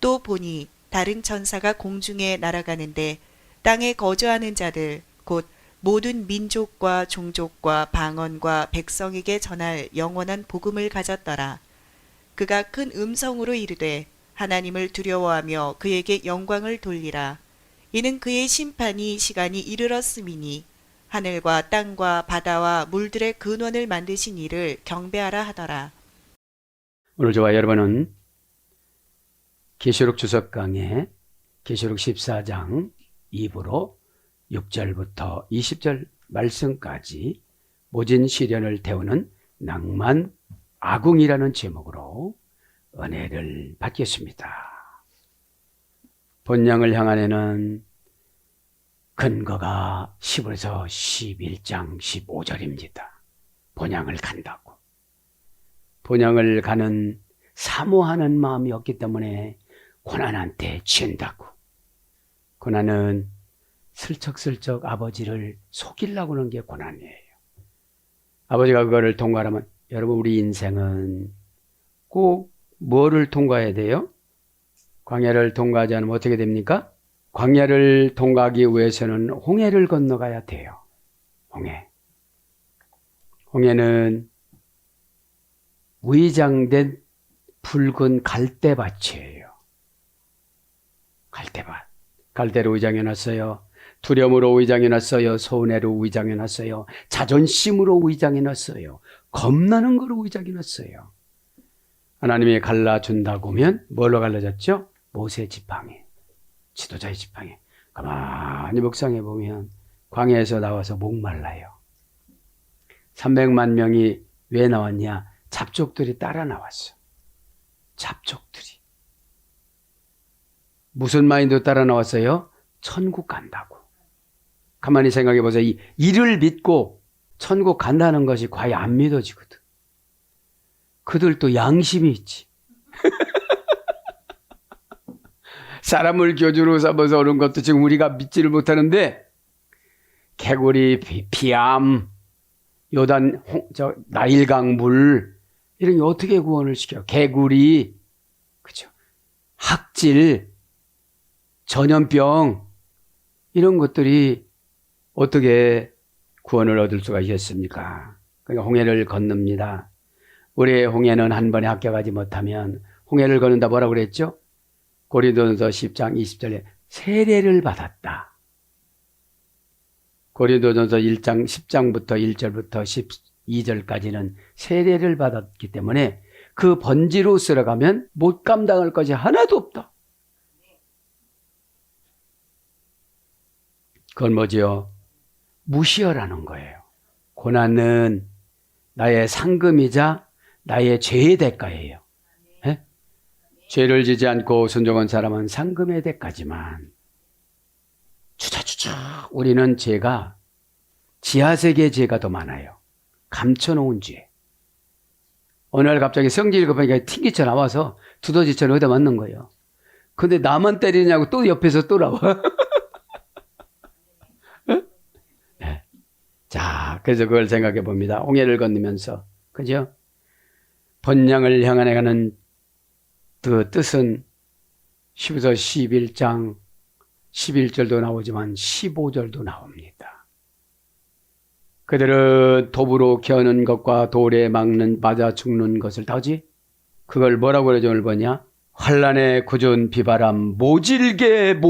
또 보니 다른 천사가 공중에 날아가는데 땅에 거주하는 자들 곧 모든 민족과 종족과 방언과 백성에게 전할 영원한 복음을 가졌더라. 그가 큰 음성으로 이르되 하나님을 두려워하며 그에게 영광을 돌리라. 이는 그의 심판이 시간이 이르렀음이니 하늘과 땅과 바다와 물들의 근원을 만드신 이를 경배하라 하더라. 오늘 저와 여러분은 계시록 주석 강의 계시록 14장 2부로 6절부터 20절 말씀까지 모진 시련을 태우는 낭만 아궁이라는 제목으로 은혜를 받겠습니다. 본향을 향하여는 근거가 10에서 11장 15절입니다. 본향을 간다고. 본향을 가는 사모하는 마음이 없기 때문에 고난한테 친다고. 고난은 슬쩍슬쩍 아버지를 속이려고 하는 게 고난이에요. 아버지가 그거를 통과하면 여러분 우리 인생은 꼭 뭐를 통과해야 돼요? 광야를 통과하지 않으면 어떻게 됩니까? 광야를 통과하기 위해서는 홍해를 건너가야 돼요. 홍해. 홍해는 위장된 붉은 갈대밭이에요. 갈대밭. 갈대로 위장해놨어요. 두려움으로 위장해놨어요. 서운해로 위장해놨어요. 자존심으로 위장해놨어요. 겁나는 거로 위장해놨어요. 하나님이 갈라준다고 하면 뭘로 갈라졌죠? 모세 지팡이, 지도자의 지팡이. 가만히 묵상해 보면 광야에서 나와서 목말라요. 300만 명이 왜 나왔냐? 잡족들이 따라 나왔어. 잡족들이. 무슨 마인드 따라 나왔어요? 천국 간다고. 가만히 생각해 보세요. 이를 믿고 천국 간다는 것이 과연 안 믿어지거든. 그들도 양심이 있지. 사람을 교주로 삼아서 오는 것도 지금 우리가 믿지를 못하는데 개구리, 비암, 요단, 나일강 물 이런 게 어떻게 구원을 시켜요? 개구리, 그죠? 학질, 전염병 이런 것들이 어떻게 구원을 얻을 수가 있겠습니까? 그러니까 홍해를 건넙니다. 우리의 홍해는 한 번에 합격하지 못하면 홍해를 건넌다 뭐라고 그랬죠? 고린도전서 10장 20절에 세례를 받았다. 고린도전서 1장 10장부터 1절부터 12절까지는 세례를 받았기 때문에 그 번지로 쓸어가면 못 감당할 것이 하나도 없다. 그건 뭐지요? 무시하라는 거예요. 고난은 나의 상금이자 나의 죄의 대가예요. 네? 죄를 지지 않고 순종한 사람은 상금의 대가지만 주저주저 우리는 죄가 지하세계의 죄가 더 많아요. 감춰놓은 죄. 어느 날 갑자기 성질이 급하니까 튕기쳐 나와서 두더지처럼 얻어 맞는 거예요. 근데 나만 때리냐고 또 옆에서 또 나와. 네. 자, 그래서 그걸 생각해 봅니다. 홍해를 건너면서. 그죠? 번향을 향해 가는 그 뜻은 10에서 11장 11절도 나오지만 15절도 나옵니다. 그들은 톱으로 겨는 것과 돌에 막는 맞아 죽는 것을 다지 그걸 뭐라고 그러죠? 오늘 보냐? 환란에 굳은 비바람 모질게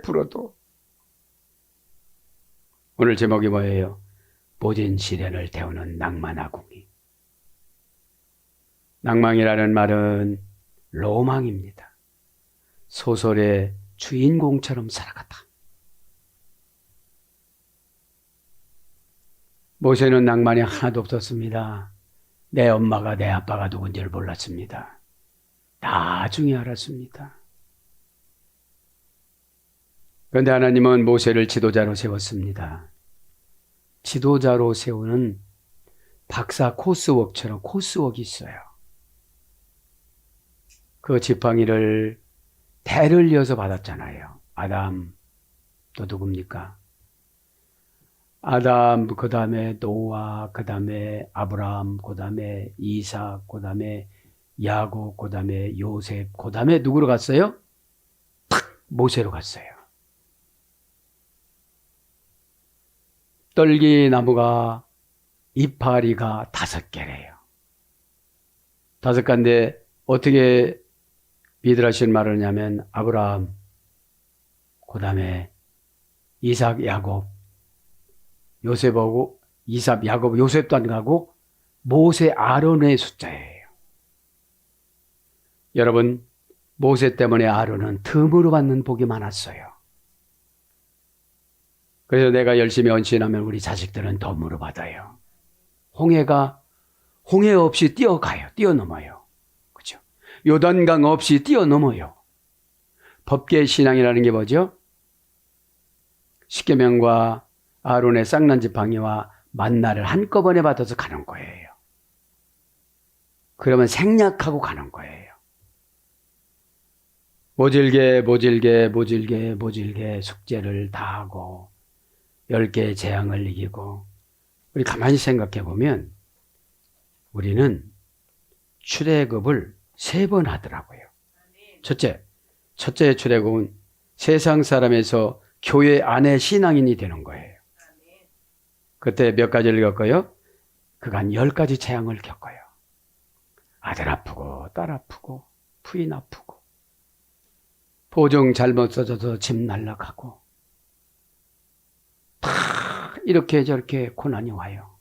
불어도. 오늘 제목이 뭐예요? 모진 시련을 태우는 낭만아궁이. 낭만이라는 말은 로망입니다. 소설의 주인공처럼 살아갔다. 모세는 낭만이 하나도 없었습니다. 내 엄마가 내 아빠가 누군지를 몰랐습니다. 나중에 알았습니다. 그런데 하나님은 모세를 지도자로 세웠습니다. 지도자로 세우는 박사 코스웍처럼 코스웍이 있어요. 그 지팡이를 대를 이어서 받았잖아요. 아담, 또 누굽니까? 아담, 그 다음에 노아, 그 다음에 아브라함, 그 다음에 이삭, 그 다음에 야곱, 그 다음에 요셉, 그 다음에 누구로 갔어요? 탁! 모세로 갔어요. 떨기나무가 이파리가 5개래요. 5개인데 어떻게 미드라시는 말을 하냐면 아브라함, 그 다음에 이삭, 야곱, 요셉하고 이삭, 야곱, 요셉도 안 가고 모세, 아론의 숫자예요. 여러분, 모세 때문에 아론은 틈으로 받는 복이 많았어요. 그래서 내가 열심히 헌신하면 우리 자식들은 덤으로 받아요. 홍해 없이 뛰어가요. 뛰어넘어요. 그죠? 요단강 없이 뛰어넘어요. 법계 신앙이라는 게 뭐죠? 십계명과 아론의 쌍난지팡이와 만나를 한꺼번에 받아서 가는 거예요. 그러면 생략하고 가는 거예요. 모질게 숙제를 다 하고 10개의 재앙을 이기고 우리 가만히 생각해 보면 우리는 출애굽을 3번 하더라고요. 첫째 출애굽은 세상 사람에서 교회 안에 신앙인이 되는 거예요. 그때 몇 가지를 겪어요? 그간 10가지 재앙을 겪어요. 아들 아프고 딸 아프고 부인 아프고 보증 잘못 써져서 집 날라가고 다 이렇게 저렇게 고난이 와요.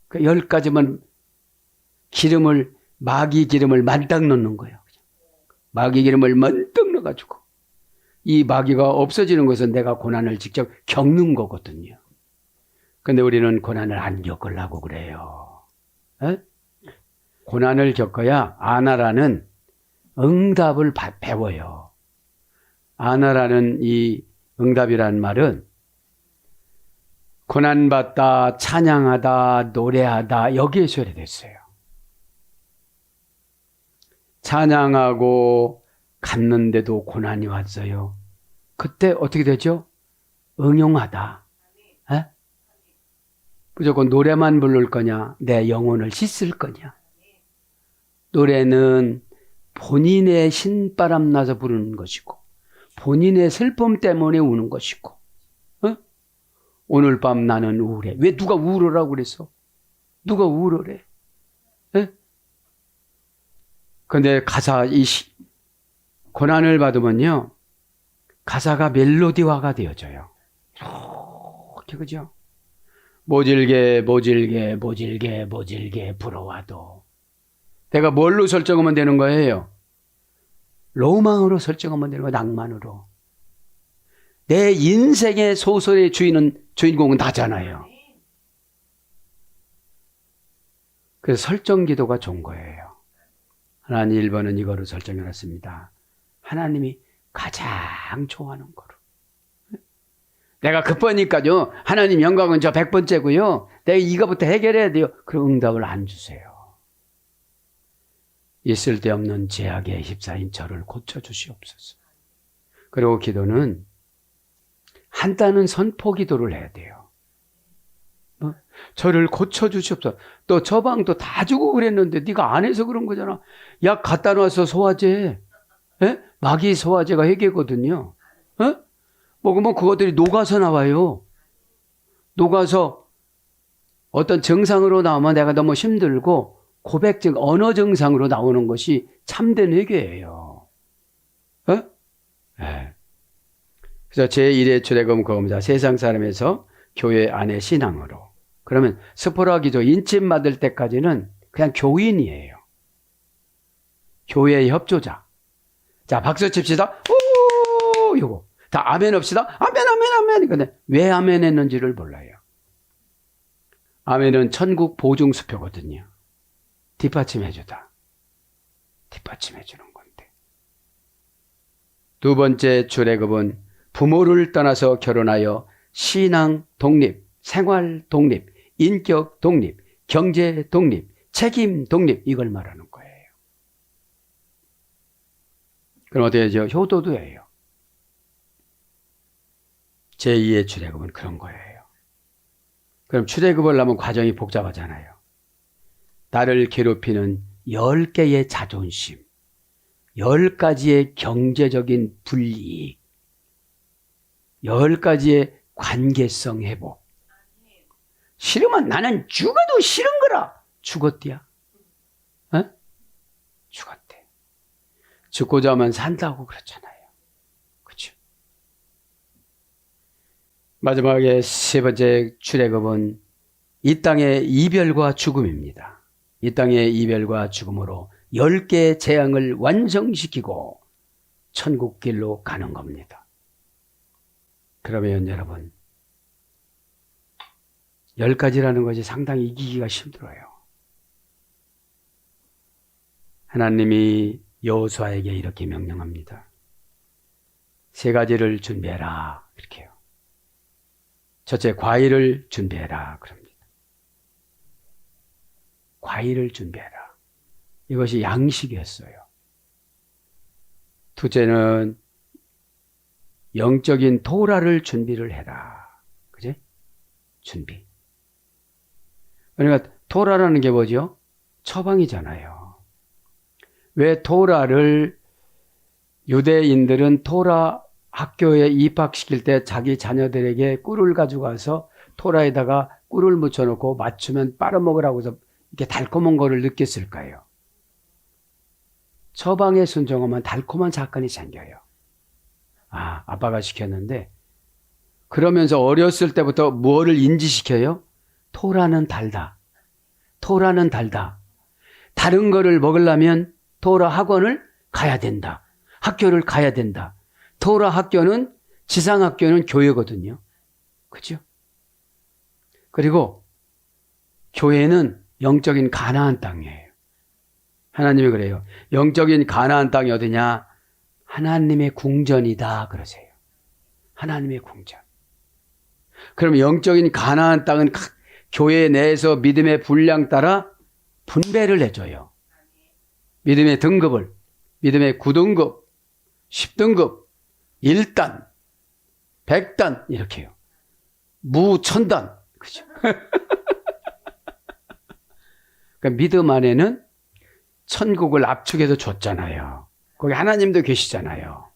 그 10가지만 마귀 기름을 만땅 넣는 거예요. 마귀 기름을 만땅 넣어가지고 이 마귀가 없어지는 것은 내가 고난을 직접 겪는 거거든요. 근데 우리는 고난을 안 겪으려고 그래요. 에? 고난을 겪어야 아나라는 응답을 배워요. 아나라는 이 응답이라는 말은 고난받다, 찬양하다, 노래하다 여기에서 오래됐어요. 찬양하고 갔는데도 고난이 왔어요. 그때 어떻게 되죠? 응용하다. 에? 무조건 노래만 부를 거냐? 내 영혼을 씻을 거냐? 노래는 본인의 신바람 나서 부르는 것이고 본인의 슬픔 때문에 우는 것이고 어? 오늘 밤 나는 우울해. 왜 누가 우울하라고 그랬어? 누가 우울해? 그런데 가사 고난을 받으면요 가사가 멜로디화가 되어져요. 이렇게 그죠? 모질게 부러워도 내가 뭘로 설정하면 되는 거예요? 로망으로 설정하면 되는 거예요. 낭만으로. 내 인생의 소설의 주인공은 나잖아요. 그래서 설정 기도가 좋은 거예요. 하나님 1번은 이거로 설정해놨습니다. 하나님이 가장 좋아하는 거로. 내가 급하니까요. 하나님 영광은 저 100번째고요. 내가 이거부터 해결해야 돼요. 그럼 응답을 안 주세요. 있을 데 없는 죄악에 휩싸인 저를 고쳐주시옵소서. 그리고 기도는 한다는 선포 기도를 해야 돼요. 저를 고쳐주시옵소서. 또 저 방도 다 주고 그랬는데 네가 안 해서 그런 거잖아. 약 갖다 놔서 소화제. 마귀 소화제가 해계거든요. 먹으면 그것들이 녹아서 나와요. 녹아서 어떤 증상으로 나오면 내가 너무 힘들고 고백증, 언어 증상으로 나오는 것이 참된 회개예요. 네. 그래서 제1의 출애굽은 그겁니다. 세상 사람에서 교회 안의 신앙으로. 그러면 스포라 기도 인침 받을 때까지는 그냥 교인이에요. 교회의 협조자. 자, 박수 칩시다. 오! 요거. 다 아멘 합시다. 아멘. 근데 왜 아멘 했는지를 몰라요. 아멘은 천국 보증수표거든요. 뒷받침해주다. 뒷받침해주는 건데. 두 번째 출애굽은 부모를 떠나서 결혼하여 신앙 독립, 생활 독립, 인격 독립, 경제 독립, 책임 독립 이걸 말하는 거예요. 그럼 어떻게 되죠? 효도도예요. 제2의 출애굽은 그런 거예요. 그럼 출애굽을 하면 과정이 복잡하잖아요. 나를 괴롭히는 10개의 자존심, 10가지의 경제적인 불이익, 10가지의 관계성 회복. 싫으면 나는 죽어도 싫은 거라. 죽었디야. 어? 죽었대. 죽고자 하면 산다고 그렇잖아요. 그렇죠? 마지막에 세 번째 출애굽은 이 땅의 이별과 죽음입니다. 이 땅의 이별과 죽음으로 10개의 재앙을 완성시키고 천국길로 가는 겁니다. 그러면 여러분, 10가지라는 것이 상당히 이기기가 힘들어요. 하나님이 여호수아에게 이렇게 명령합니다. 3가지를 준비해라. 이렇게요. 첫째, 과일을 준비해라. 그럽니다. 과일을 준비해라. 이것이 양식이었어요. 둘째는 영적인 토라를 준비를 해라. 그지? 준비. 그러니까 토라라는 게 뭐죠? 처방이잖아요. 왜 토라를 유대인들은 토라 학교에 입학시킬 때 자기 자녀들에게 꿀을 가져가서 토라에다가 꿀을 묻혀놓고 맞추면 빨아먹으라고 해서 이렇게 달콤한 거를 느꼈을까요? 처방에 순종하면 달콤한 사건이 생겨요. 아빠가 시켰는데 그러면서 어렸을 때부터 뭐를 인지시켜요? 토라는 달다. 토라는 달다. 다른 거를 먹으려면 토라 학원을 가야 된다. 학교를 가야 된다. 토라 학교는 지상학교는 교회거든요. 그죠? 그리고 교회는 영적인 가나안 땅이에요. 하나님이 그래요. 영적인 가나안 땅이 어디냐? 하나님의 궁전이다 그러세요. 하나님의 궁전. 그럼 영적인 가나안 땅은 교회 내에서 믿음의 분량 따라 분배를 해줘요. 믿음의 등급을, 믿음의 9등급, 10등급, 1단, 100단 이렇게요. 무 1000단. 그죠? 그러니까 믿음 안에는 천국을 압축해서 줬잖아요. 거기 하나님도 계시잖아요.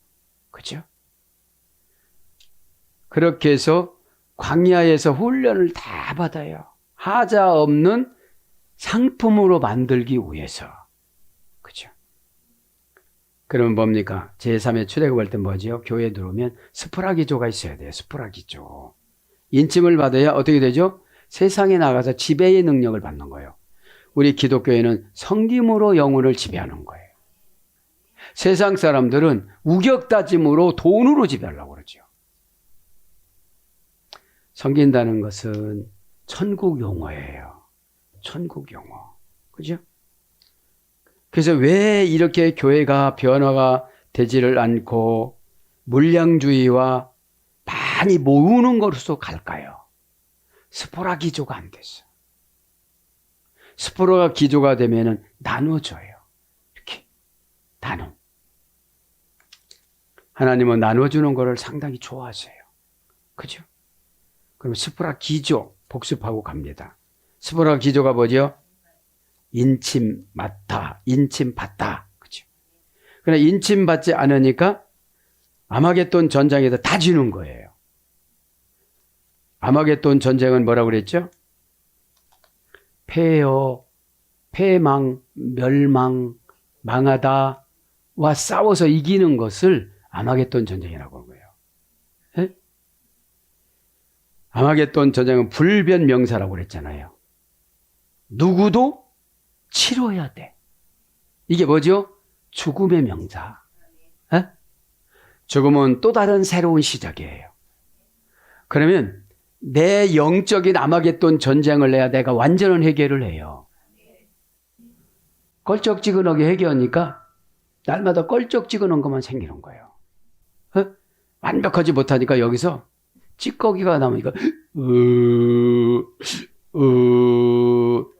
그죠? 그렇게 해서 광야에서 훈련을 다 받아요. 하자 없는 상품으로 만들기 위해서. 그죠? 그러면 뭡니까? 제3의 출애굽할 때 뭐지요? 교회에 들어오면 스프라기조가 있어야 돼요. 스프라기조. 인침을 받아야 어떻게 되죠? 세상에 나가서 지배의 능력을 받는 거예요. 우리 기독교회는 성김으로 영혼을 지배하는 거예요. 세상 사람들은 우격다짐으로 돈으로 지배하려고 그러죠. 섬긴다는 것은 천국 용어예요. 천국 용어. 그죠? 그래서 왜 이렇게 교회가 변화가 되지를 않고 물량주의와 많이 모으는 것으로 갈까요? 스포라 기조가 안 됐어. 스포라 기조가 되면은 나눠줘요. 이렇게 나눔. 하나님은 나눠주는 것을 상당히 좋아하세요. 그죠? 그럼 스포라 기조 복습하고 갑니다. 스포라 기조가 뭐죠? 인침 맡다, 인침 받다. 그죠? 그러나 인침 받지 않으니까 아마겟돈 전장에다 다 지는 거예요. 아마겟돈 전쟁은 뭐라고 그랬죠? 폐허, 패망, 멸망, 망하다와 싸워서 이기는 것을 아마겟돈 전쟁이라고 한 거예요. 네? 아마겟돈 전쟁은 불변명사라고 그랬잖아요. 누구도 치러야 돼. 이게 뭐죠? 죽음의 명사. 네? 죽음은 또 다른 새로운 시작이에요. 그러면 내 영적인 아마겟돈 전쟁을 내야 내가 완전한 회개를 해요. 껄쩍지근하게 회개하니까 날마다 껄쩍지근한 것만 생기는 거예요. 어? 완벽하지 못하니까 여기서 찌꺼기가 남으니까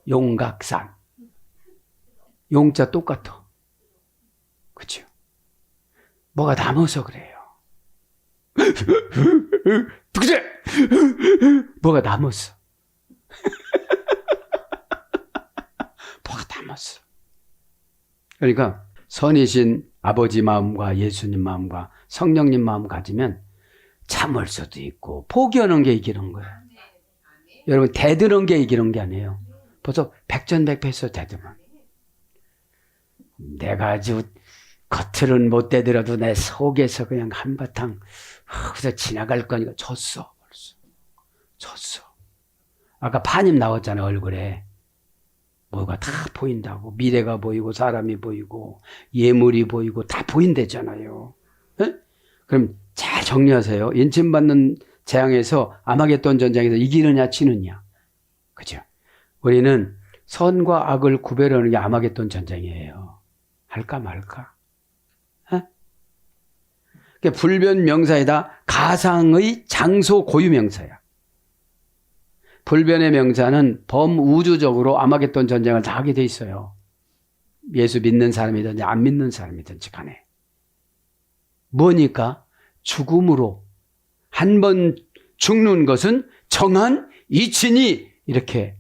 용각산. 용자 똑같아. 그렇죠? 뭐가 남아서 그래요. 그래? 뭐가 남았어. 뭐가 남았어. 그러니까 선이신 아버지 마음과 예수님 마음과 성령님 마음 가지면 참을 수도 있고 포기하는 게 이기는 거예요. 여러분 대드는 게 이기는 게 아니에요. 벌써 백전백패에서 대드면 내가 아주 겉으로는 못 대더라도 내 속에서 그냥 한바탕 그래서 지나갈 거니까 졌어. 벌써 졌어. 아까 파님 나왔잖아요. 얼굴에 뭐가 다 보인다고. 미래가 보이고 사람이 보이고 예물이 보이고 다 보인대잖아요. 에? 그럼 잘 정리하세요. 인침받는 재앙에서 아마겟돈 전쟁에서 이기느냐 지느냐. 그죠? 우리는 선과 악을 구별하는 게 아마겟돈 전쟁이에요. 할까 말까. 그러니까 불변명사이다. 가상의 장소 고유 명사야. 불변의 명사는 범우주적으로 아마겟돈 전쟁을 다 하게 돼 있어요. 예수 믿는 사람이든지 안 믿는 사람이든지 간에. 뭐니까? 죽음으로. 한 번 죽는 것은 정한 이치니 이렇게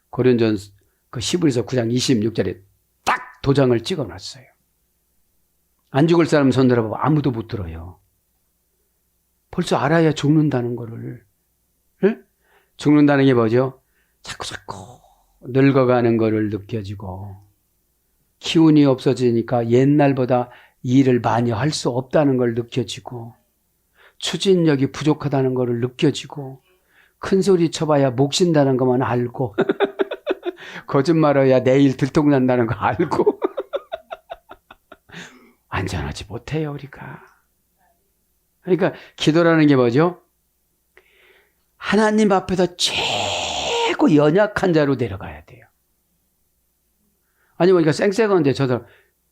고린도전서 그 히브리서 9장 26절에 딱 도장을 찍어놨어요. 안 죽을 사람 손 들어봐. 아무도 못 들어요. 벌써 알아야 죽는다는 거를. 응? 죽는다는 게 뭐죠? 자꾸 늙어가는 거를 느껴지고 기운이 없어지니까 옛날보다 일을 많이 할 수 없다는 걸 느껴지고 추진력이 부족하다는 거를 느껴지고 큰 소리 쳐봐야 목 쉰다는 것만 알고 거짓말해야 내일 들통난다는 거 알고 안전하지 못해요 우리가. 그러니까 기도라는 게 뭐죠? 하나님 앞에서 최고 연약한 자로 내려가야 돼요. 아니 보니까 쌩쌩한데 저도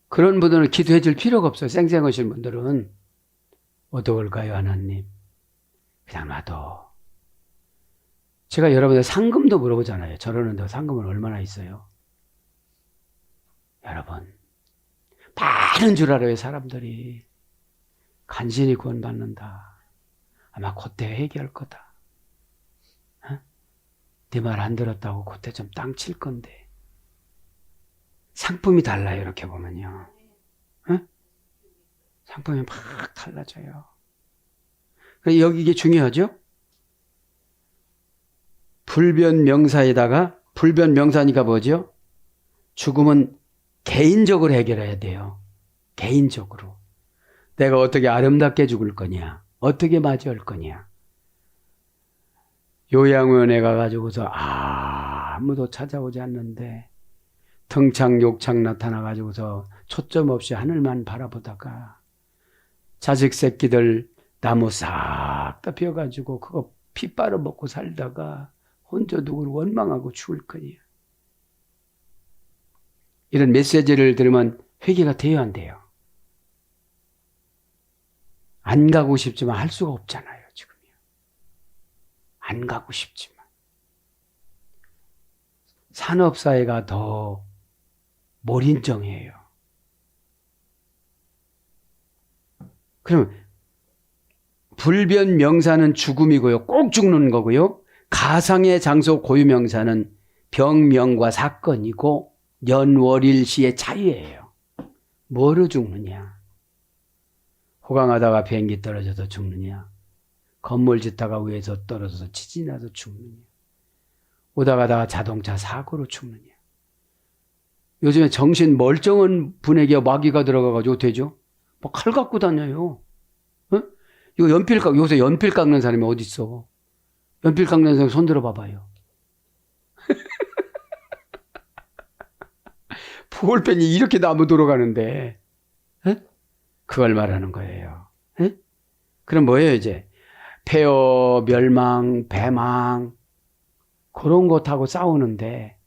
그런 분들은 기도해 줄 필요가 없어요. 쌩쌩하신 분들은 어떡할까요 하나님? 그냥 놔둬. 제가 여러분들 상금도 물어보잖아요. 저러는데 상금은 얼마나 있어요? 여러분 많은 줄 알아요 사람들이. 간신히 구원받는다. 아마 그때 회개할 거다. 네 말 안 들었다고 그때 좀 땅 칠 건데. 상품이 달라요 이렇게 보면요. 상품이 막 달라져요. 여기 이게 중요하죠? 불변명사에다가 불변명사니까 뭐죠? 죽음은 개인적으로 해결해야 돼요. 개인적으로. 내가 어떻게 아름답게 죽을 거냐? 어떻게 맞이할 거냐? 요양원에 가가지고서 아무도 찾아오지 않는데 등창욕창 나타나가지고서 초점 없이 하늘만 바라보다가 자식 새끼들 나무 싹 다 피워가지고 그거 피 빨아먹고 살다가 혼자 누구를 원망하고 죽을 거냐. 이런 메시지를 들으면 회개가 돼야 안 돼요. 안 가고 싶지만 할 수가 없잖아요, 지금요. 안 가고 싶지만. 산업사회가 더 몰인정이에요. 그럼 불변명사는 죽음이고요. 꼭 죽는 거고요. 가상의 장소 고유명사는 병명과 사건이고 연월일시의 차이예요. 뭐로 죽느냐? 호강하다가 비행기 떨어져서 죽느냐? 건물 짓다가 위에서 떨어져서 지진이 나서 죽느냐? 오다 가다가 자동차 사고로 죽느냐? 요즘에 정신 멀쩡한 분에게 마귀가 들어가가지고 되죠? 뭐 칼 갖고 다녀요. 어? 이거 요새 연필 깎는 사람이 어디 있어? 연필 깎는 사람 손 들어 봐봐요. 볼펜이 이렇게 나무 돌아가는데, 그걸 말하는 거예요. 그럼 뭐예요, 이제? 폐허, 멸망, 배망, 그런 것하고 싸우는데,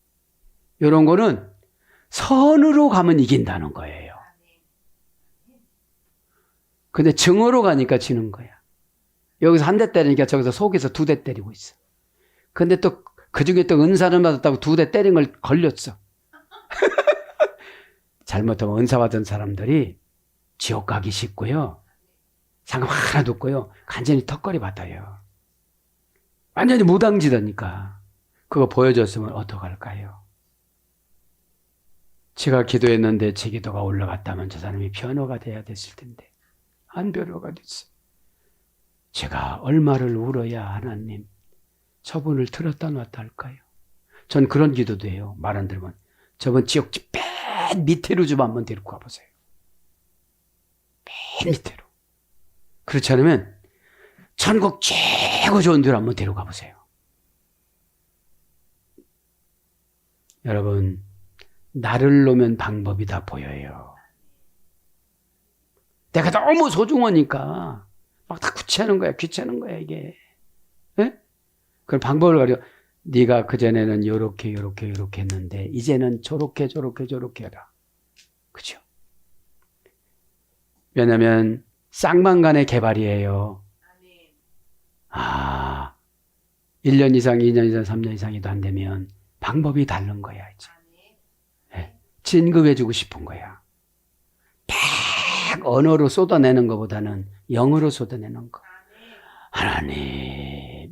이런 거는 선으로 가면 이긴다는 거예요. 근데 증오로 가니까 지는 거야. 여기서 한 대 때리니까 저기서 속에서 2대 때리고 있어. 근데 또 그 중에 또 은사를 받았다고 2대 때린 걸 걸렸어. 잘못하면 은사 받은 사람들이 지옥 가기 쉽고요. 상금 하나도 없고요. 간전히 턱걸이 받아요. 완전히 무당지다니까. 그거 보여줬으면 어떡할까요? 제가 기도했는데 제 기도가 올라갔다면 저 사람이 변호가 돼야 됐을 텐데 안 변호가 됐어. 제가 얼마를 울어야 하나님 저분을 들었다 놨다 할까요? 전 그런 기도도 해요. 말 안 들으면 저분 지옥지 맨 밑으로 좀 한번 데리고 가보세요. 맨 밑으로. 그렇지 않으면 천국 최고 좋은 데로 한번 데리고 가보세요. 여러분, 나를 놓으면 방법이 다 보여요. 내가 너무 소중하니까 막 다 귀찮은 거야 이게. 예? 그럼 방법을 가려. 네가 그전에는 요렇게 했는데 이제는 저렇게 해라. 그죠? 왜냐면 쌍방간의 개발이에요. 1년 이상, 2년 이상, 3년 이상이도 안 되면 방법이 다른 거야 이제. 네. 진급해주고 싶은 거야. 막 언어로 쏟아내는 것보다는 영어로 쏟아내는 거. 하나님,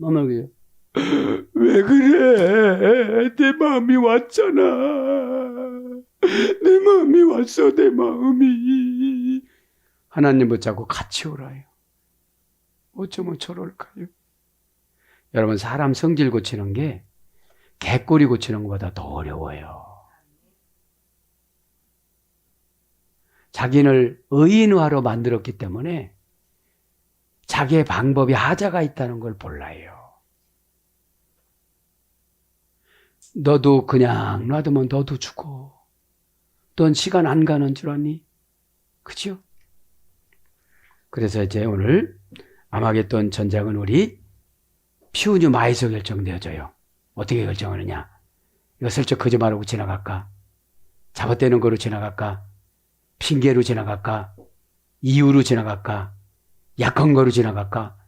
왜 그래? 내 마음이 왔잖아. 내 마음이 왔어, 내 마음이. 하나님 붙잡고 같이 오라요. 어쩌면 저럴까요? 여러분, 사람 성질 고치는 게 개꼬리 고치는 것보다 더 어려워요. 자기를 의인화로 만들었기 때문에 자기의 방법이 하자가 있다는 걸 몰라요. 너도 그냥 놔두면 너도 죽어. 넌 시간 안 가는 줄 아니? 그죠? 그래서 이제 오늘 아마겟돈 전쟁은 우리 피우뉴 마에서 결정되어져요. 어떻게 결정하느냐? 이거 슬쩍 거짓말하고 지나갈까? 잡아떼는 거로 지나갈까? 핑계로 지나갈까? 이유로 지나갈까? 약한 거로 지나갈까?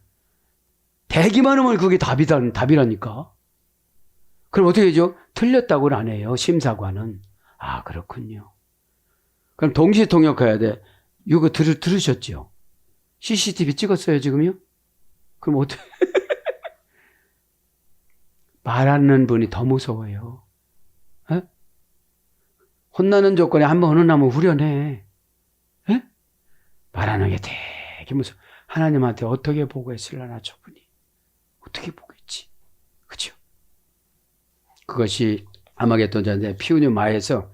대기만 하면 그게 답이라니까. 그럼 어떻게 되죠? 틀렸다고는 안 해요. 심사관은. 아, 그렇군요. 그럼 동시에 통역해야 돼. 이거 들으셨죠? CCTV 찍었어요, 지금요? 그럼 어떻게? 말하는 분이 더 무서워요. 에? 혼나는 조건에 한번 혼나면 후련해. 에? 말하는 게 되게 무서워. 하나님한테 어떻게 보고했을라나 저분이. 어떻게 보겠지. 그죠? 그것이 아마겟돈 전쟁 피우뉴 마에서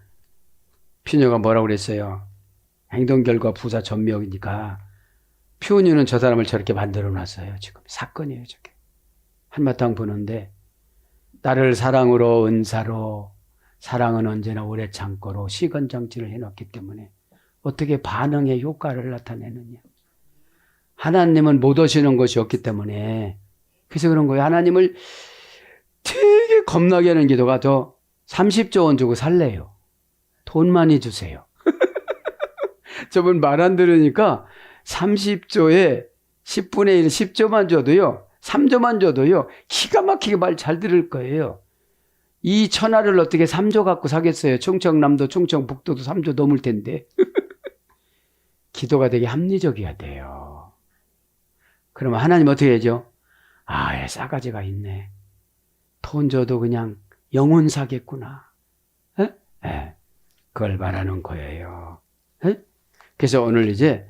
피우뉴가 뭐라고 그랬어요? 행동 결과 부사 전멸이니까 피우뉴는 저 사람을 저렇게 만들어 놨어요. 지금 사건이에요, 저게. 한바탕 보는데 나를 사랑으로 은사로 사랑은 언제나 오래 참고로 시건장치를 해놨기 때문에 어떻게 반응의 효과를 나타내느냐. 하나님은 못 오시는 것이 없기 때문에 그래서 그런 거예요. 하나님을 되게 겁나게 하는 기도가 저 30조 원 주고 살래요. 돈 많이 주세요. 저분 말 안 들으니까 30조에 10분의 1, 10조만 줘도요. 3조만 줘도요. 기가 막히게 말 잘 들을 거예요. 이 천하를 어떻게 3조 갖고 사겠어요. 충청남도, 충청북도도 3조 넘을 텐데. 기도가 되게 합리적이어야 돼요. 그러면 하나님 어떻게 해야죠? 아, 싸가지가 있네. 돈 줘도 그냥 영혼 사겠구나. 에? 에, 그걸 말하는 거예요. 에? 그래서 오늘 이제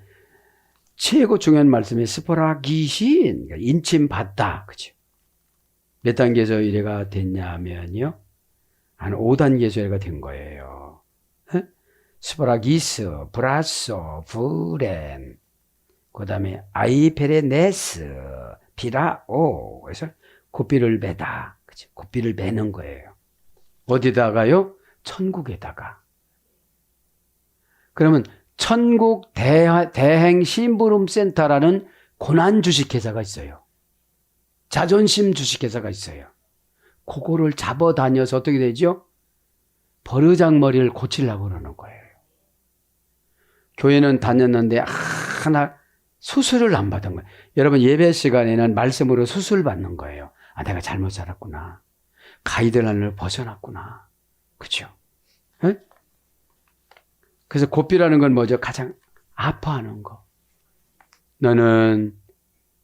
최고 중요한 말씀이 스포라기신, 인침받다. 그죠? 몇 단계에서 이래가 됐냐면요. 한 5단계에서 이래가 된 거예요. 에? 스포라기스, 브라소, 부렌, 그 다음에 아이페레네스, 비라오. 그래서 고삐를 매다. 그치? 고삐를 매는 거예요. 어디다가요? 천국에다가. 그러면 천국 대행 심부름센터라는 고난 주식회사가 있어요. 자존심 주식회사가 있어요. 그거를 잡아다녀서 어떻게 되죠? 버르장머리를 고치려고 그러는 거예요. 교회는 다녔는데 하나 수술을 안 받은 거예요. 여러분 예배 시간에는 말씀으로 수술 받는 거예요. 아, 내가 잘못 살았구나. 가이드라인을 벗어났구나. 그렇죠? 에? 그래서 고삐라는 건 뭐죠? 가장 아파하는 거. 너는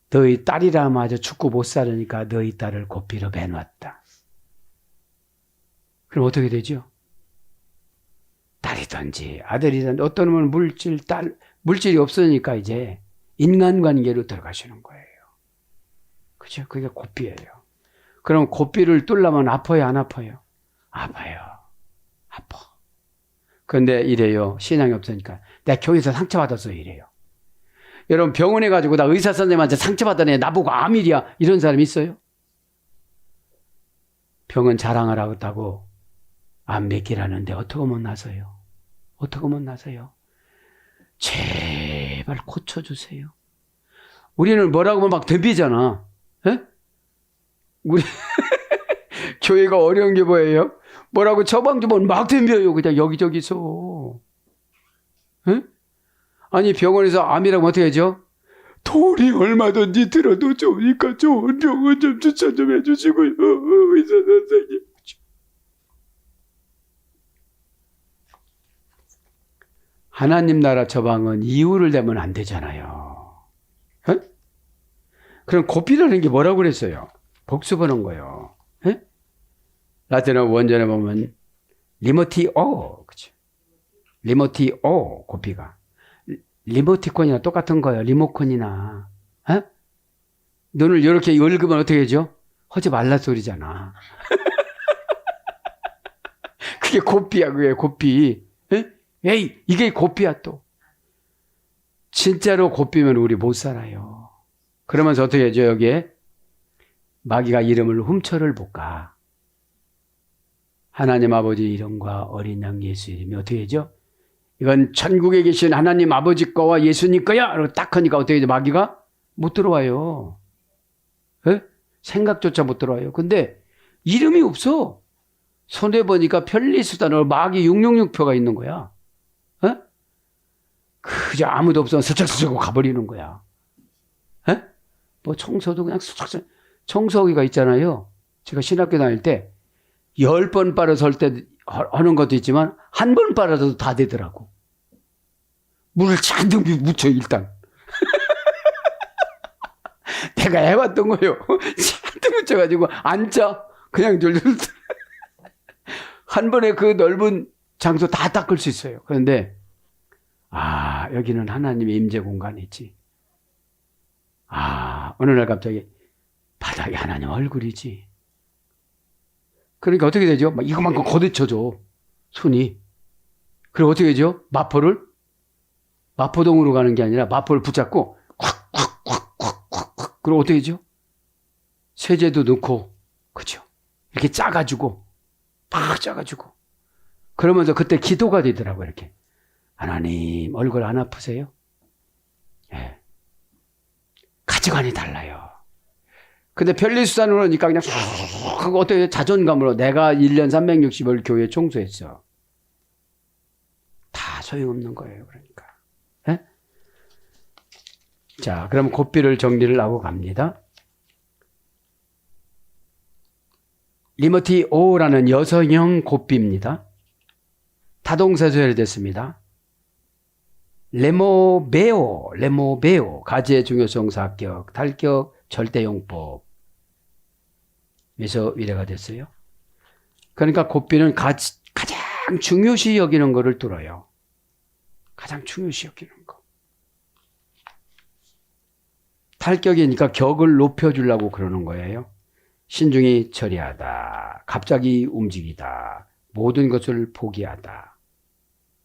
너희 딸이라 마저 죽고 못 살으니까 너희 딸을 고삐로 매놨다. 그럼 어떻게 되죠? 딸이든지 아들이든지 어떤 놈은 물질이 없으니까 이제 인간관계로 들어가시는 거예요. 그죠? 그게 고삐예요. 그럼 고삐를 뚫려면 아파요, 안 아파요? 아파요. 아파. 그런데 이래요. 신앙이 없으니까. 내가 교회에서 상처받았어 이래요. 여러분 병원에 가지고 나 의사 선생님한테 상처받았네. 나보고 암이야. 이런 사람 있어요? 병은 자랑하라고 했다고 암 몇기라는데 어떻게 못 나서요? 어떻게 못 나서요? 제발 고쳐주세요. 우리는 뭐라고 하면 막 덤비잖아. 에? 우리 교회가 어려운 게 뭐예요? 뭐라고 처방 주면 막 덤벼요. 그냥 여기저기서. 에? 아니 병원에서 암이라고 어떻게 하죠? 돈이 얼마든지 들어도 좋으니까 좋은 병원 좀 추천 좀 해주시고요. 의사 선생님. 하나님 나라 처방은 이유를 대면 안 되잖아요. 에? 그럼 고삐라는 게 뭐라고 그랬어요? 복습하는 거예요. 에? 라틴어 원전에 보면 리모티오, 그치? 리모티오 고삐가. 리모티콘이나 똑같은 거예요. 리모컨이나. 에? 눈을 이렇게 얽으면 어떻게 하죠? 하지 말라 소리잖아. 그게 고삐야, 그게 고삐. 에? 에이, 이게 고삐야 또. 진짜로 고삐면 우리 못 살아요. 그러면서 어떻게 하죠, 여기에? 마귀가 이름을 훔쳐를 볼까? 하나님 아버지 이름과 어린 양 예수 이름이 어떻게 하죠? 이건 천국에 계신 하나님 아버지 거와 예수님 거야! 라고 딱 하니까 어떻게 하죠? 마귀가 못 들어와요. 에? 생각조차 못 들어와요. 근데 이름이 없어. 손에 보니까 편리수단으로 마귀 666표가 있는 거야. 에? 그저 아무도 없으면 스쩍스쩍 가버리는 거야. 에? 뭐 청소도 그냥 스쩍스쩍. 청소기가 있잖아요. 제가 신학교 다닐 때 10번 빨아서 할 때 하는 것도 있지만 한 번 빨아도 다 되더라고. 물을 잔뜩 묻혀 일단. 내가 해봤던 거예요. 잔뜩 묻혀가지고 앉아. 그냥 졸졸. 한 번에 그 넓은 장소 다 닦을 수 있어요. 그런데 여기는 하나님의 임재 공간이지. 어느 날 갑자기 바닥에 하나님 얼굴이지. 그러니까 어떻게 되죠? 막 이거만큼 걷어쳐줘. 손이. 그리고 어떻게 되죠? 마포동으로 가는 게 아니라 마포를 붙잡고 콱콱콱콱콱 그리고 어떻게 되죠? 세제도 넣고 그죠? 이렇게 짜가지고 팍 짜가지고 그러면서 그때 기도가 되더라고요. 이렇게 하나님 얼굴 안 아프세요? 예. 가치관이 달라요. 근데 편리수단으로 하니까 그냥 쑥 하고 어떻게 자존감으로 내가 1년 360일 교회 청소했어. 다 소용없는 거예요. 그러니까. 에? 자, 그럼 고삐를 정리를 하고 갑니다. 리모티오라는 여성형 고삐입니다. 타동사 소열됐습니다. 레모베오, 가지의 중요성 사격, 탈격, 절대용법. 에서 위례가 됐어요. 그러니까 고삐는 가장 중요시 여기는 거를 뚫어요. 가장 중요시 여기는 거. 탈격이니까 격을 높여주려고 그러는 거예요. 신중히 처리하다. 갑자기 움직이다. 모든 것을 포기하다.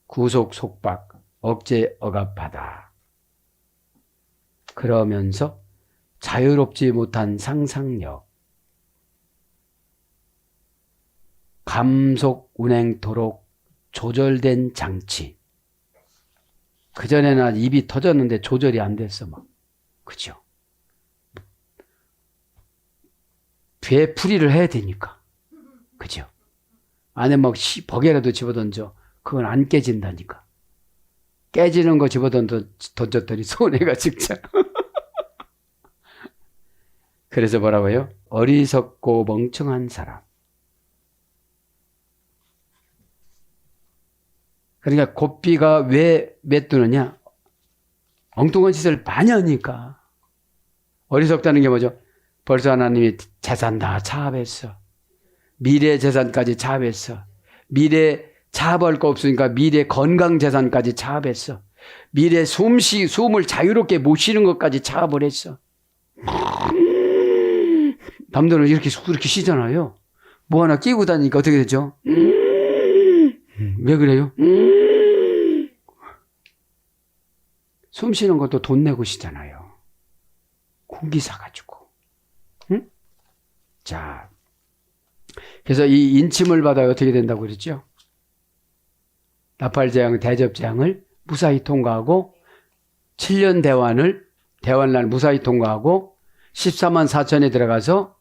구속 속박. 억제 억압하다. 그러면서 자유롭지 못한 상상력. 감속 운행토록 조절된 장치. 그전에는 입이 터졌는데 조절이 안 됐어, 막. 그죠? 배에 풀이를 해야 되니까. 그죠? 안에 막 버개라도 집어던져. 그건 안 깨진다니까. 깨지는 거 던졌더니 손해가 직접. 그래서 뭐라고요? 어리석고 멍청한 사람. 그러니까 고삐가 왜 뜨느냐? 엉뚱한 짓을 많이 하니까. 어리석다는 게 뭐죠? 벌써 하나님이 재산 다 차압했어. 미래 재산까지 차압했어. 미래 차압할 거 없으니까 미래 건강 재산까지 차압했어. 미래 숨을 자유롭게 못 쉬는 것까지 차압을 했어. 남들은 이렇게 쉬잖아요. 뭐 하나 끼고 다니니까 어떻게 되죠? 왜 그래요? 숨 쉬는 것도 돈 내고 쉬잖아요. 공기 사가지고. 응? 자, 그래서 이 인침을 받아야 어떻게 된다고 그랬죠? 나팔재앙, 대접재앙을 무사히 통과하고 7년 대환란을 무사히 통과하고 14만 4천에 들어가서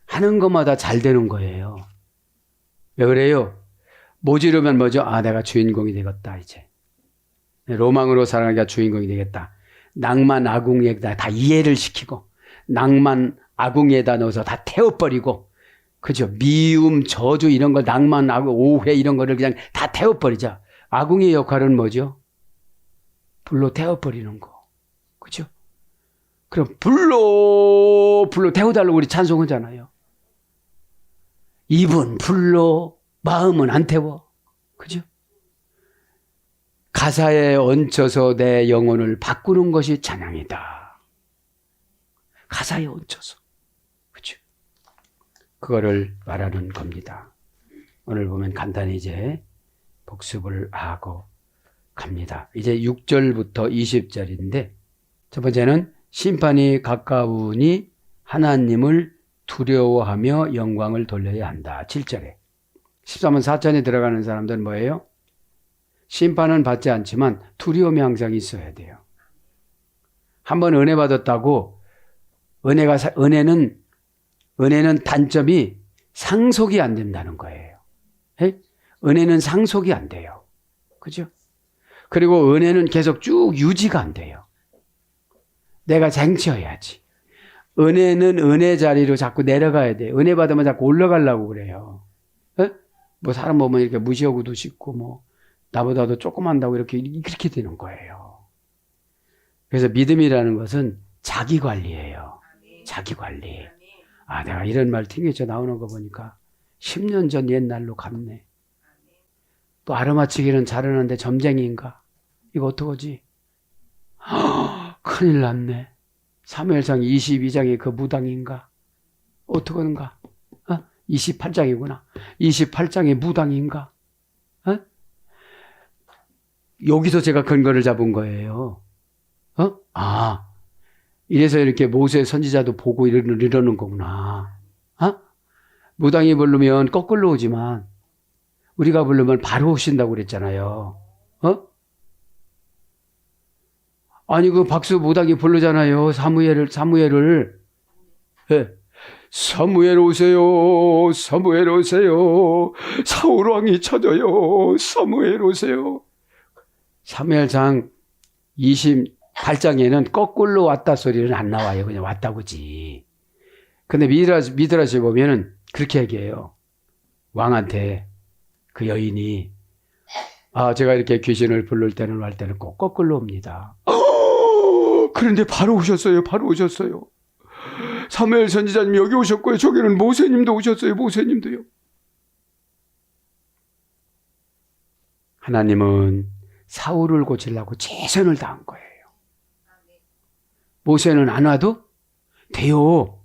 하는 것마다 잘 되는 거예요. 왜 그래요? 모지르면 뭐죠? 아, 내가 주인공이 되겠다 이제. 로망으로 살아가기가 주인공이 되겠다. 낭만 아궁이에다 다 이해를 시키고 낭만 아궁이에다 넣어서 다 태워버리고, 그죠? 미움, 저주 이런 걸 낭만, 오해 이런 거를 그냥 다 태워버리자. 아궁이의 역할은 뭐죠? 불로 태워버리는 거. 그죠? 그럼 불로 태워달라고 우리 찬송하잖아요. 입은 불로, 마음은 안 태워. 그죠? 가사에 얹혀서 내 영혼을 바꾸는 것이 찬양이다. 가사에 얹혀서. 그죠? 그거를 말하는 겁니다. 오늘 보면 간단히 이제 복습을 하고 갑니다. 이제 6절부터 20절인데, 첫 번째는 심판이 가까우니 하나님을 두려워하며 영광을 돌려야 한다. 7절에. 14만 4천에 들어가는 사람들은 뭐예요? 심판은 받지 않지만 두려움이 항상 있어야 돼요. 한번 은혜 받았다고 은혜는 단점이 상속이 안 된다는 거예요. 에? 은혜는 상속이 안 돼요. 그죠? 그리고 은혜는 계속 쭉 유지가 안 돼요. 내가 쟁취해야지. 은혜는 은혜 자리로 자꾸 내려가야 돼요. 은혜 받으면 자꾸 올라가려고 그래요. 에? 뭐 사람 보면 이렇게 무시하고도 싶고 뭐 나보다도 조금 한다고 그렇게 되는 거예요. 그래서 믿음이라는 것은 자기 관리예요. 자기 관리. 아, 내가 이런 말 튕겨져 나오는 거 보니까 10년 전 옛날로 갔네. 또 아르마치기는 잘하는데 점쟁이인가? 이거 어떡하지? 큰일 났네. 사무엘상 22장이 그 무당인가? 어떡하는가? 28장이구나. 28장이 무당인가? 여기서 제가 근거를 잡은 거예요. 이래서 이렇게 모세 선지자도 보고 이러는 거구나. 무당이 부르면 거꾸로 오지만 우리가 부르면 바로 오신다고 그랬잖아요. 아니 그 박수 무당이 부르잖아요. 사무엘을. 네. 사무엘 오세요. 사무엘 오세요. 사울 왕이 찾아요. 사무엘 오세요. 사무엘상 28장에는 거꾸로 왔다 소리는 안 나와요. 그냥 왔다고지. 근데 미드라시 보면은 그렇게 얘기해요. 왕한테 그 여인이 제가 이렇게 귀신을 부를 때는 할 때는 꼭 거꾸로 옵니다. 그런데 바로 오셨어요. 바로 오셨어요. 사무엘 선지자님 여기 오셨고요. 저기는 모세님도 오셨어요. 모세님도요. 하나님은 사울을 고치려고 최선을 다한 거예요. 모세는 안 와도 돼요.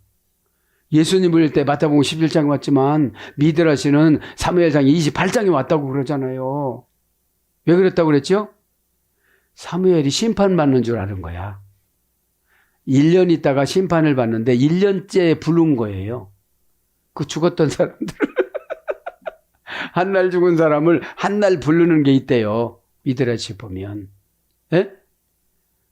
예수님 부를 때 마태복음 11장에 왔지만 미드라시는 사무엘상 28장에 왔다고 그러잖아요. 왜 그랬다고 그랬죠? 사무엘이 심판받는 줄 아는 거야. 1년 있다가 심판을 받는데 1년째 부른 거예요. 그 죽었던 사람들. 한 날 죽은 사람을 한 날 부르는 게 있대요. 미드라시 보면. 예?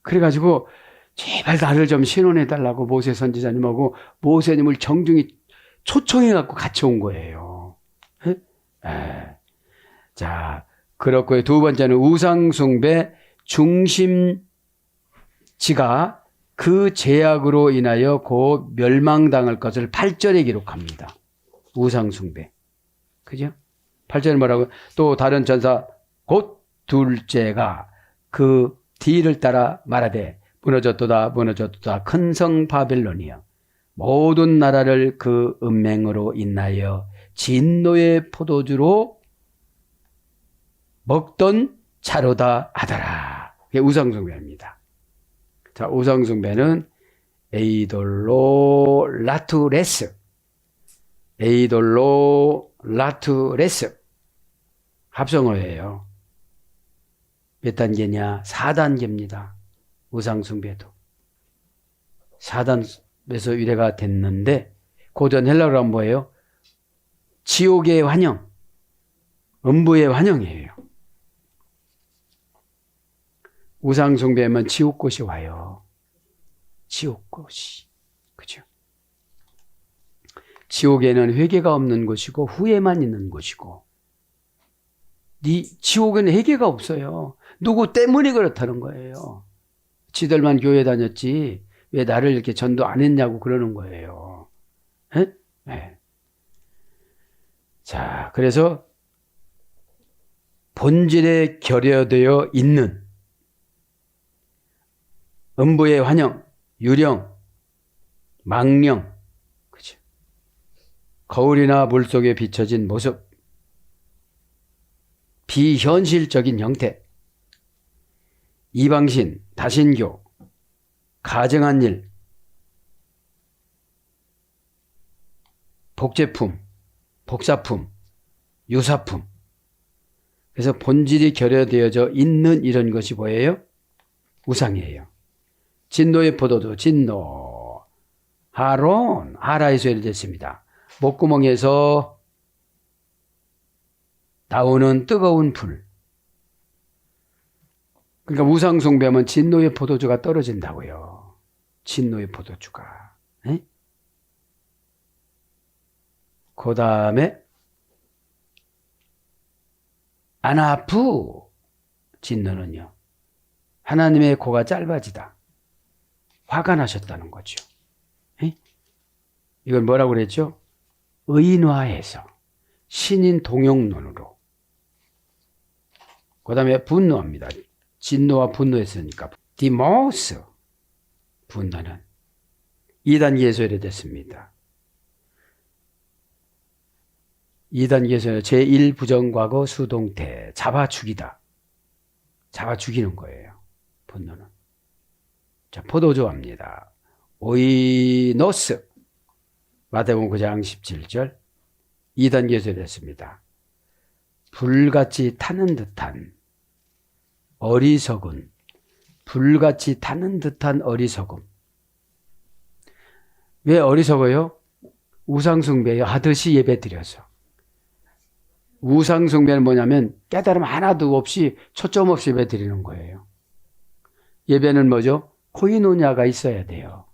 그래가지고 제발 나를 좀 신원해달라고 모세 선지자님하고 모세님을 정중히 초청해갖고 같이 온 거예요. 예? 자, 그렇고요. 두 번째는 우상숭배 중심지가 그 죄악으로 인하여 곧 멸망당할 것을 8절에 기록합니다. 우상숭배. 그죠? 8절에 뭐라고? 또 다른 전사 곧 둘째가 그 뒤를 따라 말하되 무너졌도다 큰 성 바벨론이여 모든 나라를 그 은맹으로 인하여 진노의 포도주로 먹던 차로다 하더라. 이게 우상숭배입니다. 자, 우상숭배는 에이돌로 라투레스, 에이돌로 라투레스 합성어예요. 몇 단계냐? 4단계입니다. 우상숭배도 4단에서 유래가 됐는데 고전 헬라어로 하면 뭐예요? 지옥의 환영, 음부의 환영이에요. 우상숭배하면 지옥꽃이 와요. 지옥꽃이. 그죠? 지옥에는 회개가 없는 곳이고 후회만 있는 곳이고, 지옥에는 회개가 없어요. 누구 때문에 그렇다는 거예요. 지들만 교회 다녔지 왜 나를 이렇게 전도 안 했냐고 그러는 거예요. 네. 자, 그래서 본질에 결여되어 있는 음부의 환영, 유령, 망령, 그죠? 거울이나 물 속에 비춰진 모습, 비현실적인 형태, 이방신, 다신교, 가증한 일, 복제품, 복사품, 유사품. 그래서 본질이 결여되어져 있는 이런 것이 뭐예요? 우상이에요. 진노의 포도주, 진노, 하론, 하라에서 예를됐습니다. 목구멍에서 나오는 뜨거운 불. 그러니까 우상숭배하면 진노의 포도주가 떨어진다고요. 진노의 포도주가. 그 다음에 아나푸, 진노는요, 하나님의 코가 짧아지다. 화가 나셨다는 거죠. 이걸 뭐라고 그랬죠? 의인화해서 신인 동용론으로. 그 다음에 분노합니다. 진노와 분노했으니까 디모스, 분노는 2단계에서 이래됐습니다. 2단계에서 제1부정과거 수동태, 잡아 죽이다. 잡아 죽이는 거예요. 분노는. 자, 포도주합니다. 오이노스, 마태복음 9장 17절, 2단계에서 됐습니다. 불같이 타는 듯한 어리석은, 불같이 타는 듯한 어리석음. 왜 어리석어요? 우상숭배 하듯이 예배드려서. 우상숭배는 뭐냐면 깨달음 하나도 없이 초점 없이 예배드리는 거예요. 예배는 뭐죠? 코이노냐가 있어야 돼요.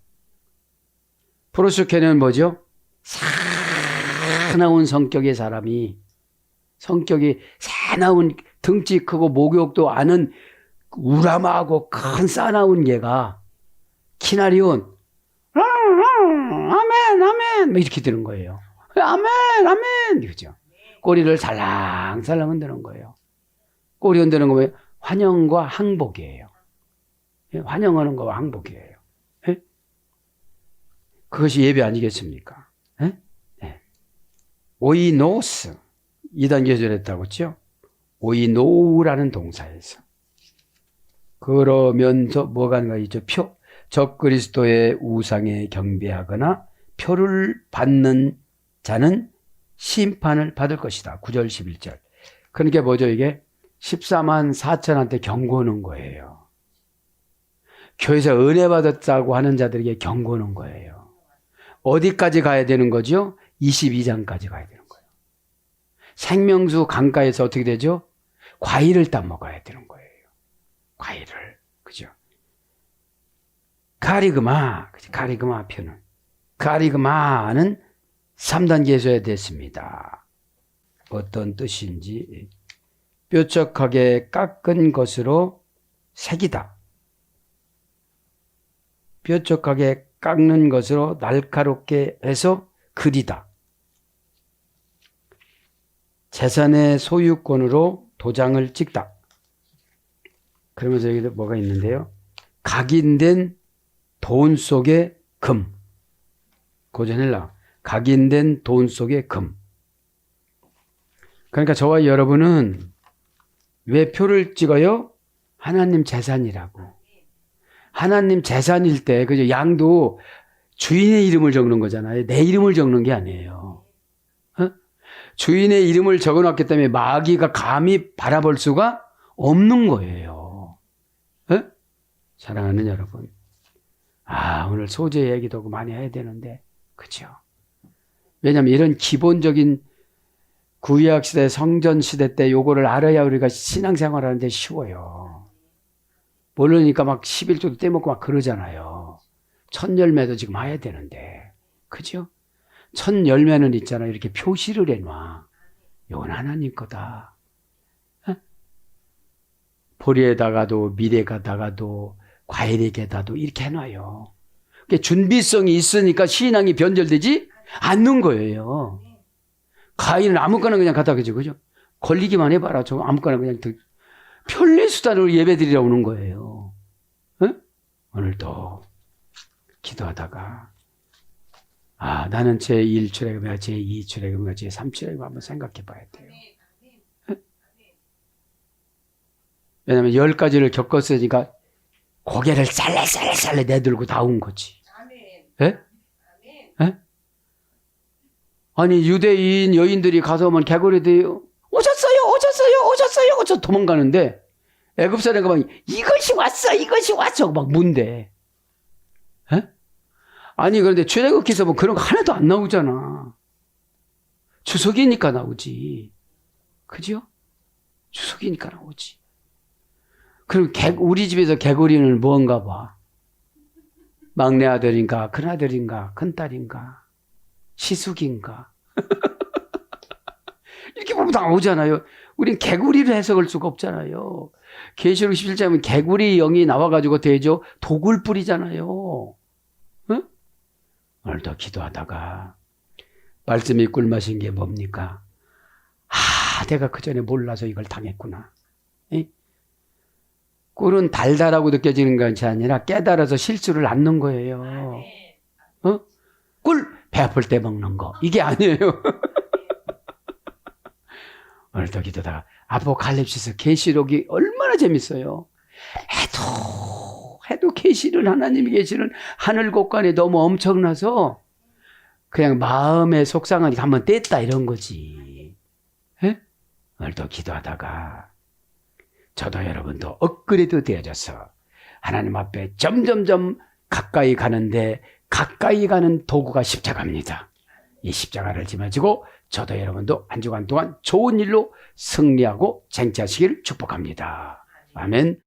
프로스케는 뭐죠? 사나운 성격의 사람이, 성격이 사나운, 등치 크고 목욕도 아는 우람하고 큰 싸나운 개가 키나리온 아멘 아멘 이렇게 드는 거예요. 아멘 아멘 그죠? 꼬리를 살랑살랑 흔드는 거예요. 꼬리 흔드는 거 뭐예요? 환영과 항복이에요. 환영하는 거와 항복이에요. 그것이 예배 아니겠습니까? 오이노스 2단계에서 했다고 했죠? 오이노우라는 동사에서. 그러면서 뭐가 하는가 있죠? 적그리스도의 우상에 경배하거나 표를 받는 자는 심판을 받을 것이다. 9절 11절. 그러니까 뭐죠 이게? 14만 4천한테 경고하는 거예요. 교회에서 은혜 받았다고 하는 자들에게 경고하는 거예요. 어디까지 가야 되는 거죠? 22장까지 가야 되는 거예요. 생명수 강가에서 어떻게 되죠? 과일을 따먹어야 되는 거예요. 과일을. 그죠? 가리그마. 가리그마 표는. 가리그마는 3단계에서 해야 됐습니다. 어떤 뜻인지. 뾰족하게 깎은 것으로 새기다. 뾰족하게 깎는 것으로 날카롭게 해서 그리다. 재산의 소유권으로 도장을 찍다. 그러면서 여기도 뭐가 있는데요. 각인된 돈 속의 금. 고전 헬라. 각인된 돈 속의 금. 그러니까 저와 여러분은 왜 표를 찍어요? 하나님 재산이라고. 하나님 재산일 때, 그죠? 양도 주인의 이름을 적는 거잖아요. 내 이름을 적는 게 아니에요. 어? 주인의 이름을 적어 놨기 때문에 마귀가 감히 바라볼 수가 없는 거예요. 어? 사랑하는 여러분. 오늘 소재 얘기도 많이 해야 되는데, 그죠? 왜냐하면 이런 기본적인 구약 시대, 성전 시대 때 요거를 알아야 우리가 신앙생활 하는데 쉬워요. 모르니까 막 11조도 떼먹고 막 그러잖아요. 첫 열매도 지금 해야 되는데. 그죠? 첫 열매는 있잖아요. 이렇게 표시를 해놔. 이건 하나님 거다. 어? 보리에다가도 미래에다가도 과일에다가도 이렇게 해놔요. 준비성이 있으니까 신앙이 변절되지 않는 거예요. 과일은 아무거나 그냥 갖다 그죠, 그죠? 걸리기만 해봐라. 저 아무거나 그냥 편리수단으로 예배드리러 오는 거예요. 어? 오늘도 기도하다가 나는 제1 출애굽이야, 제2 출애굽이야, 제3 출애굽 한번 생각해 봐야 돼요. 어? 왜냐하면 10가지를 겪었으니까 고개를 살살살살 내들고 나온 거지. 예? 예? 아니 유대인 여인들이 가서 오면 개구리들이 오셨어요 도망가는데 애굽 사람이 막 이것이 왔어 막 문대. 에? 아니 그런데 출애굽기서 뭐 그런 거 하나도 안 나오잖아. 주석이니까 나오지. 그죠? 주석이니까 나오지. 그럼 우리 집에서 개구리는 뭔가 봐. 막내 아들인가 큰아들인가 큰딸인가 시숙인가 이렇게 보면 나오잖아요. 우린 개구리를 해석할 수가 없잖아요. 계시록 17장에 보면 개구리 영이 나와가지고 대죠. 독을 뿌리잖아요. 응? 오늘도 기도하다가 말씀이 꿀맛인 게 뭡니까? 내가 그 전에 몰라서 이걸 당했구나. 에? 꿀은 달달하고 느껴지는 것이 아니라 깨달아서 실수를 않는 거예요. 꿀 배 아플 때 먹는 거 이게 아니에요. 오늘도 기도다가 아포칼립시스 계시록이 얼마나 재밌어요. 해도 계시는 하나님의 계시는 하늘 곳간에 너무 엄청나서 그냥 마음의 속상하니까 한번 뗐다 이런 거지. 에? 오늘도 기도하다가 저도 여러분도 업그레이드 되어져서 하나님 앞에 점점점 가까이 가는데 가까이 가는 도구가 십자가입니다. 이 십자가를 짊어지고 저도 여러분도 한 주간 동안 좋은 일로 승리하고 쟁취하시기를 축복합니다. 아멘.